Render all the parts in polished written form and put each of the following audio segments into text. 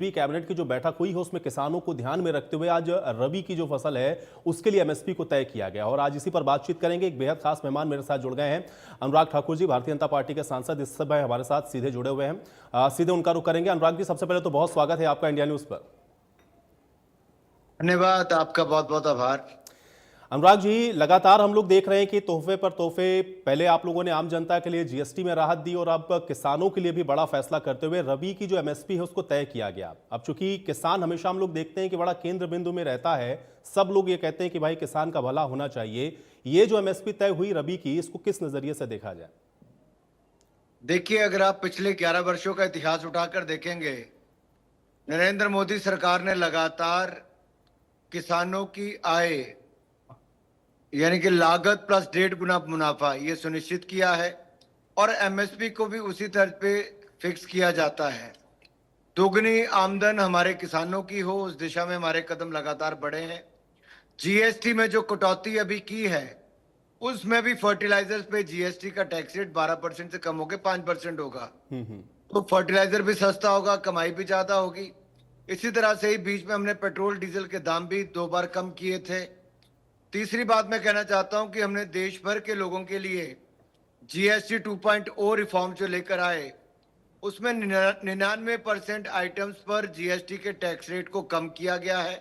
भी कैबिनेट की जो बैठक हुई है उसमें किसानों को ध्यान में रखते हुए आज रबी की जो फसल है उसके लिए एमएसपी को तय किया गया और आज इसी पर बातचीत करेंगे। एक बेहद खास मेहमान मेरे साथ जुड़ गए हैं, अनुराग ठाकुर जी, भारतीय जनता पार्टी के सांसद इस समय हमारे साथ सीधे जुड़े हुए हैं। सीधे उनका रुख करेंगे। अनुराग जी, सबसे पहले तो बहुत स्वागत है आपका इंडिया न्यूज पर। धन्यवाद, आपका बहुत बहुत आभार। अनुराग जी, लगातार हम लोग देख रहे हैं कि तोहफे पर तोहफे, पहले आप लोगों ने आम जनता के लिए जीएसटी में राहत दी और अब किसानों के लिए भी बड़ा फैसला करते हुए रबी की जो एमएसपी है उसको तय किया गया। अब चूंकि किसान हमेशा हम लोग देखते हैं कि बड़ा केंद्र बिंदु में रहता है, सब लोग ये कहते हैं कि भाई किसान का भला होना चाहिए। ये जो एमएसपी तय हुई रबी की, इसको किस नजरिए से देखा जाए? देखिए, अगर आप पिछले 11 वर्षों का इतिहास उठाकर देखेंगे, नरेंद्र मोदी सरकार ने लगातार किसानों की आय यानी कि लागत प्लस 1.5 गुना मुनाफा ये सुनिश्चित किया है और एमएसपी को भी उसी तर्ज पे फिक्स किया जाता है। दोगुनी आमदन हमारे किसानों की हो, उस दिशा में हमारे कदम लगातार बढ़े हैं। जीएसटी में जो कटौती अभी की है उसमें भी फर्टिलाइजर्स पे जीएसटी का टैक्स रेट 12% से कम होकर 5% होगा। तो फर्टिलाइजर भी सस्ता होगा, कमाई भी ज्यादा होगी। इसी तरह से ही बीच में हमने पेट्रोल डीजल के दाम भी 2 बार कम किए थे। तीसरी बात मैं कहना चाहता हूं कि हमने देश भर के लोगों के लिए जीएसटी 2.0 रिफॉर्म जो लेकर आए उसमें 99% आइटम्स पर जीएसटी के टैक्स रेट को कम किया गया है,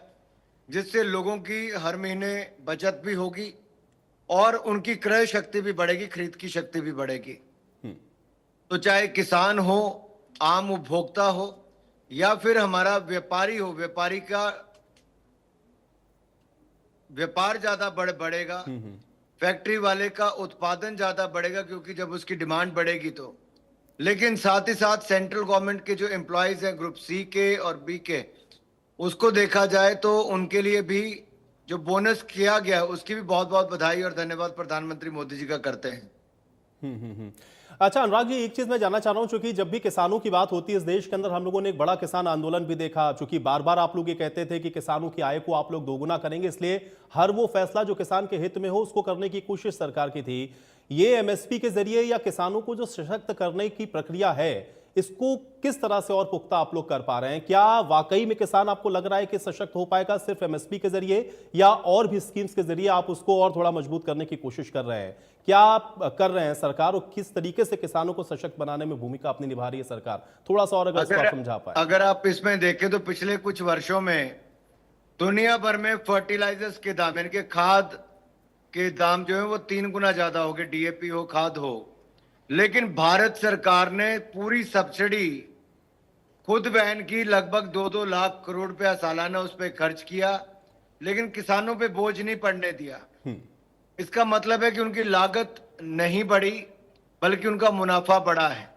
जिससे लोगों की हर महीने बचत भी होगी और उनकी क्रय शक्ति भी बढ़ेगी, खरीद की शक्ति भी बढ़ेगी। तो चाहे किसान हो, आम उपभोक्ता हो या फिर हमारा व्यापारी हो, व्यापारी का व्यापार ज्यादा बढ़ेगा, फैक्ट्री वाले का उत्पादन ज्यादा बढ़ेगा क्योंकि जब उसकी डिमांड बढ़ेगी तो। लेकिन साथ ही साथ सेंट्रल गवर्नमेंट के जो एम्प्लॉयज हैं ग्रुप सी के और बी के, उसको देखा जाए तो उनके लिए भी जो बोनस किया गया उसकी भी बहुत बहुत बधाई और धन्यवाद प्रधानमंत्री मोदी जी का करते हैं। अच्छा अनुराग जी, एक चीज मैं जानना चाह रहा हूं, चूंकि जब भी किसानों की बात होती है इस देश के अंदर, हम लोगों ने एक बड़ा किसान आंदोलन भी देखा। चूंकि बार बार आप लोग ये कहते थे कि किसानों की आय को आप लोग दोगुना करेंगे, इसलिए हर वो फैसला जो किसान के हित में हो उसको करने की कोशिश सरकार की थी। ये एमएसपी के जरिए या किसानों को जो सशक्त करने की प्रक्रिया है, इसको किस तरह से और पुख्ता आप लोग कर पा रहे हैं? क्या वाकई में किसान आपको लग रहा है कि सशक्त हो पाएगा सिर्फ एमएसपी के जरिए, या और भी स्कीम्स के जरिए आप उसको और थोड़ा मजबूत करने की कोशिश कर रहे हैं? क्या आप कर रहे हैं सरकार, और किस तरीके से किसानों को सशक्त बनाने में भूमिका अपनी निभा रही है सरकार? थोड़ा सा और अगर इसको आप समझा पाए। अगर आप इसमें देखें तो पिछले कुछ वर्षों में दुनिया भर में फर्टिलाइजर्स के दाम यानी कि खाद के दाम जो है वो 3 गुना ज्यादा हो गए, डीएपी हो, खाद हो। लेकिन भारत सरकार ने पूरी सब्सिडी खुद वहन की, लगभग 2-2 लाख करोड़ रुपया सालाना उस पर खर्च किया, लेकिन किसानों पे बोझ नहीं पड़ने दिया। इसका मतलब है कि उनकी लागत नहीं बढ़ी बल्कि उनका मुनाफा बढ़ा है।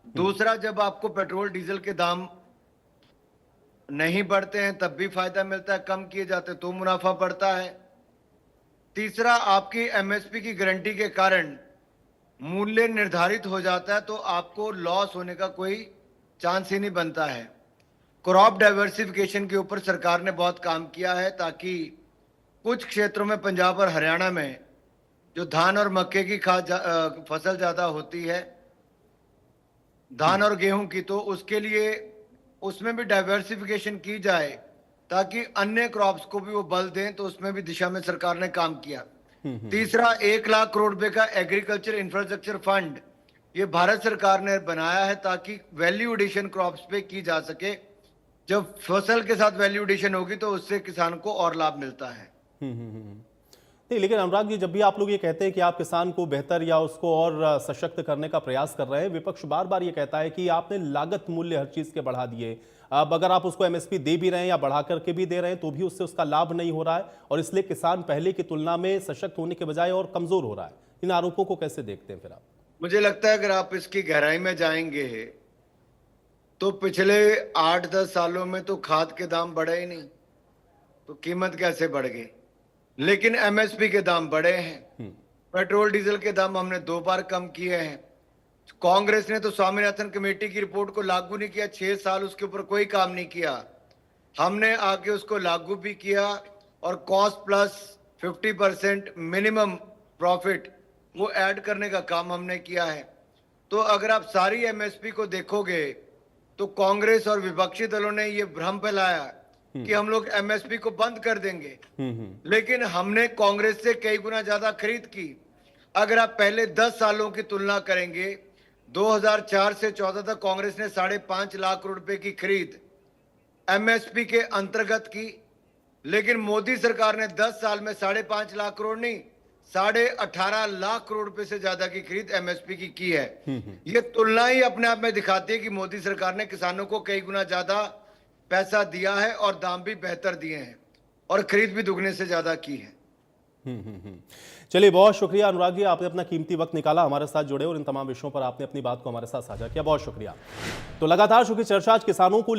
दूसरा, जब आपको पेट्रोल डीजल के दाम नहीं बढ़ते हैं तब भी फायदा मिलता है, कम किए जाते तो मुनाफा बढ़ता है। तीसरा, आपकी एमएसपी की गारंटी के कारण मूल्य निर्धारित हो जाता है तो आपको लॉस होने का कोई चांस ही नहीं बनता है। क्रॉप डाइवर्सिफिकेशन के ऊपर सरकार ने बहुत काम किया है ताकि कुछ क्षेत्रों में, पंजाब और हरियाणा में जो धान और मक्के की फसल ज्यादा होती है, धान और गेहूं की, तो उसके लिए उसमें भी डाइवर्सिफिकेशन की जाए ताकि अन्य क्रॉप्स को भी वो बल दें, तो उसमें भी दिशा में सरकार ने काम किया। तीसरा, 1 लाख करोड़ रुपए का एग्रीकल्चर इंफ्रास्ट्रक्चर फंड ये भारत सरकार ने बनाया है ताकि वैल्यू एडिशन क्रॉप्स पे की जा सके। जब फसल के साथ वैल्यू एडिशन होगी तो उससे किसान को और लाभ मिलता है। नहीं, लेकिन अनुराग जी, जब भी आप लोग ये कहते हैं कि आप किसान को बेहतर या उसको और सशक्त करने का प्रयास कर रहे हैं, विपक्ष बार बार ये कहता है कि आपने लागत मूल्य हर चीज के बढ़ा दिए। अब अगर आप उसको एमएसपी दे भी रहे हैं या बढ़ा करके भी दे रहे हैं तो भी उससे उसका लाभ नहीं हो रहा है, और इसलिए किसान पहले की तुलना में सशक्त होने के बजाय और कमजोर हो रहा है। इन आरोपों को कैसे देखते हैं फिर आप? मुझे लगता है अगर आप इसकी गहराई में जाएंगे तो पिछले 8-10 सालों में तो खाद के दाम बढ़े ही नहीं, तो कीमत कैसे बढ़ गई? लेकिन एमएसपी के दाम बढ़े हैं। पेट्रोल डीजल के दाम हमने 2 बार कम किए हैं। कांग्रेस ने तो स्वामीनाथन कमेटी की रिपोर्ट को लागू नहीं किया, 6 साल उसके ऊपर कोई काम नहीं किया। हमने आके उसको लागू भी किया और कॉस्ट प्लस 50% मिनिमम प्रॉफिट वो ऐड करने का काम हमने किया है। तो अगर आप सारी एमएसपी को देखोगे तो कांग्रेस और विपक्षी दलों ने ये भ्रम फैलाया कि हम लोग एमएसपी को बंद कर देंगे, लेकिन हमने कांग्रेस से कई गुना ज्यादा खरीद की। अगर आप पहले 10 सालों की तुलना करेंगे, 2004 से 14 तक कांग्रेस ने 5.5 लाख करोड़ रुपए की खरीद एमएसपी के अंतर्गत की, लेकिन मोदी सरकार ने 10 साल में 5.5 लाख करोड़ नहीं, 18.5 लाख करोड़ रुपए से ज्यादा की खरीद एमएसपी की है। ये तुलना ही अपने आप में दिखाती है कि मोदी सरकार ने किसानों को कई गुना ज्यादा पैसा दिया है और दाम भी बेहतर दिए हैं और खरीद भी दुगने से ज्यादा की है। चलिए, बहुत शुक्रिया अनुराग जी, आपने अपना कीमती वक्त निकाला, हमारे साथ जुड़े और इन तमाम विषयों पर आपने अपनी बात को हमारे साथ साझा किया। बहुत शुक्रिया। तो लगातार चूंकि चर्चा आज किसानों को